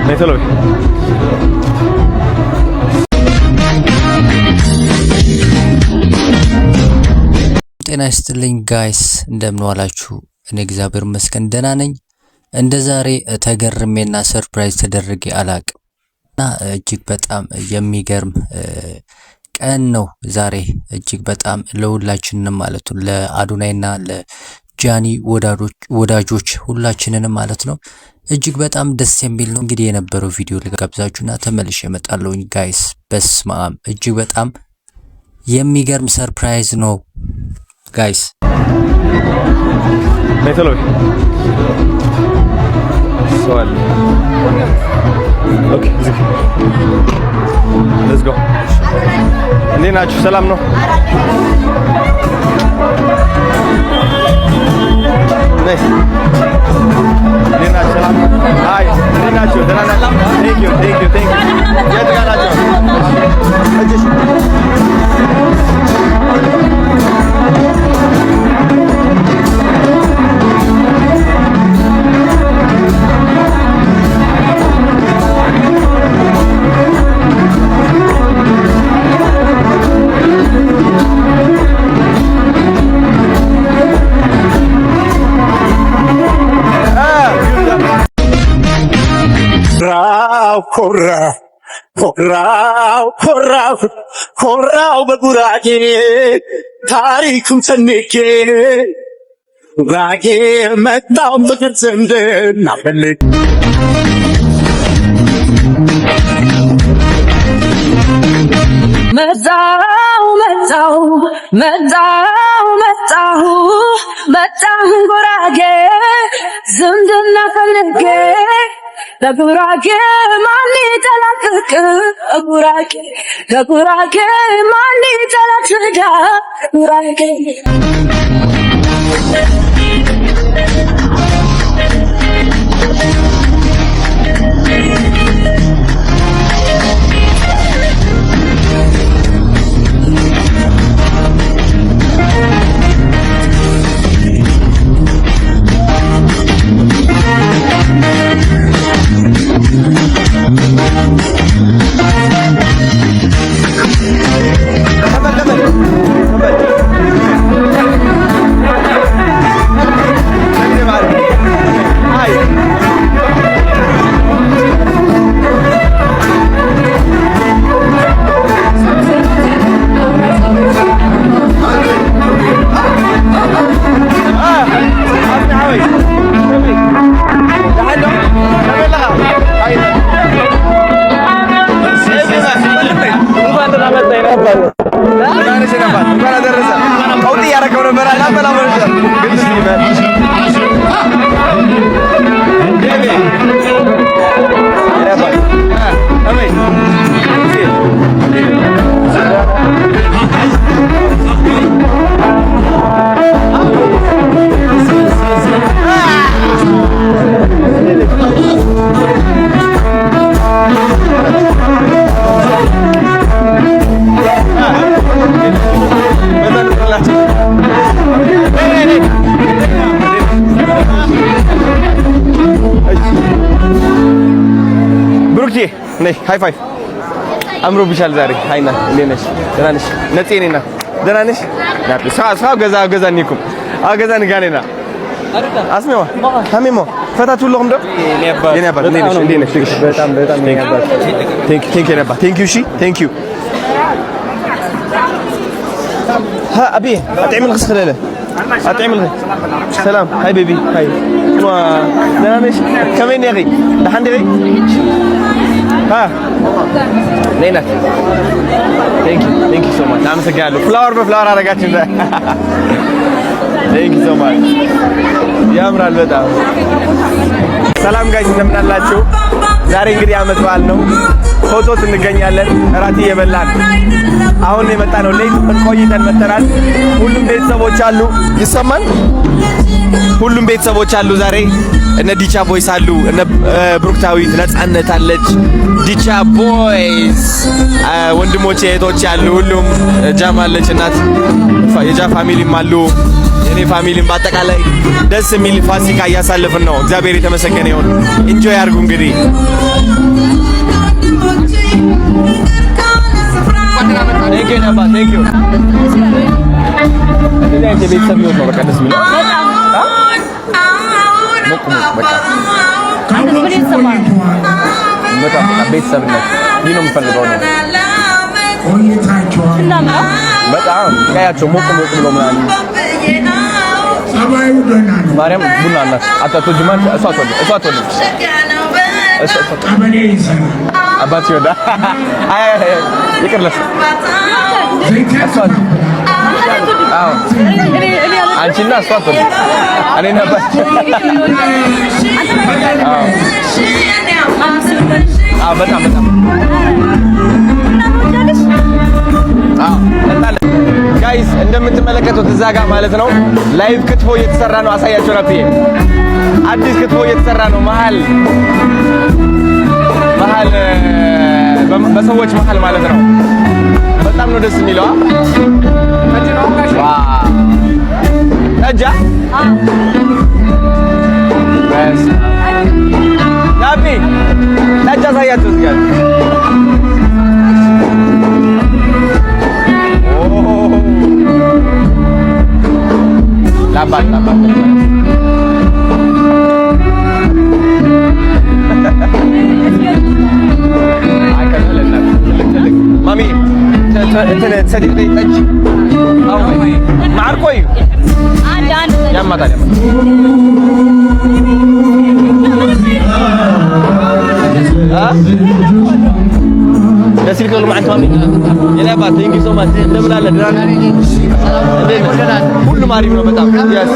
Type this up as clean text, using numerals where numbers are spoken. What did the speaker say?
Mételo. ጤና ይስጥልኝ ጋይስ እንደምን ዋላችሁ? እኔ እግዚአብሔር ይመስገን ደህና ነኝ። እንደ ዛሬ ተገርሜና ሰርፕራይዝ ተደርጌ አላቅምና እጅግ በጣም የሚገርም ቀን ነው ዛሬ። እጅግ በጣም ለሁላችንንም ማለት ነው ለአዶናይና ለጃኒ ወዳጆች ሁላችንንም ማለት ነው እጅግ በጣም ደስ የሚል ነው። እንግዲህ የነበረው ቪዲዮ ልጋብዛችሁና ተመልሼ እመጣለሁኝ ጋይስ። በስማም እጅግ በጣም የሚገርም ሰርፕራይዝ ነው ጋይስ። Mételo. Sual. Okay, let's go. እንዴት ናችሁ? ሰላም ነው? ነይ። እንዴት ናችሁ? ሰላም ነው? አይ፣ እንዴት ናችሁ? ደህና ናችሁ? Thank you. የት ጋር ናችሁ? እጅሽ ኮራው በጉራጌ ታሪኩም ሰንቄ ጉራጌ መጣው በቅር ዘንድና ፈልግ መጣው ጉራጌ ዝምድና ፈልጌ ለጉራጌ ማን ይጠላቅቅ ለጉራጌ ማን ይጠላቅዳ ጉራጌ ነይ ሃይ ፋይቭ አምሮብሻል ዛሬ። ሃይና እንዴት ነሽ? ደህና ነሽ? ነጤ ነኝ ና ደህና ነሽ? ናት ሳው ገዛ ኒኩም አገዛ ንጋኔና አስሜዋ ታሜሞ ፈታቱ ለሁም ዶ የኔ አባት እንዴት ነሽ? በጣም የኔ አባት ቴንክ ዩ ነባ ቴንክ ዩ ሺ ቴንክ ዩ ها ابي اطعمي الخسخله اطعمي سلام هاي بيبي هاي دهنا نش كمان يا اخي دحين دغي ها نينا ثانك يو سو ماتش አመሰግናለሁ ፍላወር በፍላወር አረጋችሁ ثانك يو سو ماتش ያምራል በጣም ሰላም ጋይስ እንደምን አላችሁ ዛሬ እንግዲህ አመት በዓል ነው ፎቶት እንገኛለን እራት እየበላን አሁን የመጣነው ሌት ቆይተን መተናል ሁሉም ቤተሰቦች አሉ ይሰማል ሁሉም ቤተሰቦች አሉ ዛሬ እነ ዲቻ ቦይስ አሉ፣ እነ ብሩክታዊት ነጻነት አለች፣ ዲቻ ቦይስ ወንድሞቼ እህቶቼ አሉ፣ ሁሉም ጃም አለች እናት የጃ ፋሚሊም አሉ፣ የኔ ፋሚሊም በአጠቃላይ ደስ የሚል ፋሲካ እያሳለፍን ነው። እግዚአብሔር የተመሰገነ ይሁን። ኢንጆይ አድርጉ እንግዲህ Thank you. እንደዚህ አይነት የቤተሰብ ህይወት ነው በቃ ደስ የሚለው። በጣም ቤተሰብነት ይህ ነው የምፈልገው ነው። በጣም ቀያቸው ሞቅ ብሎ ምናምን ማርያም ቡና እናት አታቶጅማ እሷ አትወድም አባት ሲወዳ ይቅርለስ አንቺና እሷ አትወድም እኔ ነበር በጣም ጋይስ እንደምትመለከቱት እዛ ጋር ማለት ነው ላይቭ ክትፎ እየተሰራ ነው። አሳያቸው ነበር። አዲስ ክትፎ እየተሰራ ነው መሀል በሰዎች መሀል ማለት ነው። በጣም ነው ደስ የሚለው። ነጃ በስ ናቢ ነጃ አሳያቸው እስኪ ላባት ማሚ እንትን ሰዲቅ ጠጅ ማር ቆይ ያማታል ደስ ይልከሉ ማንተ ማሚ የኔ አባት ቴንክ ዩ ሶ ማች እንደምን አለ ደህና ሁሉም አሪፍ ነው በጣም ያስ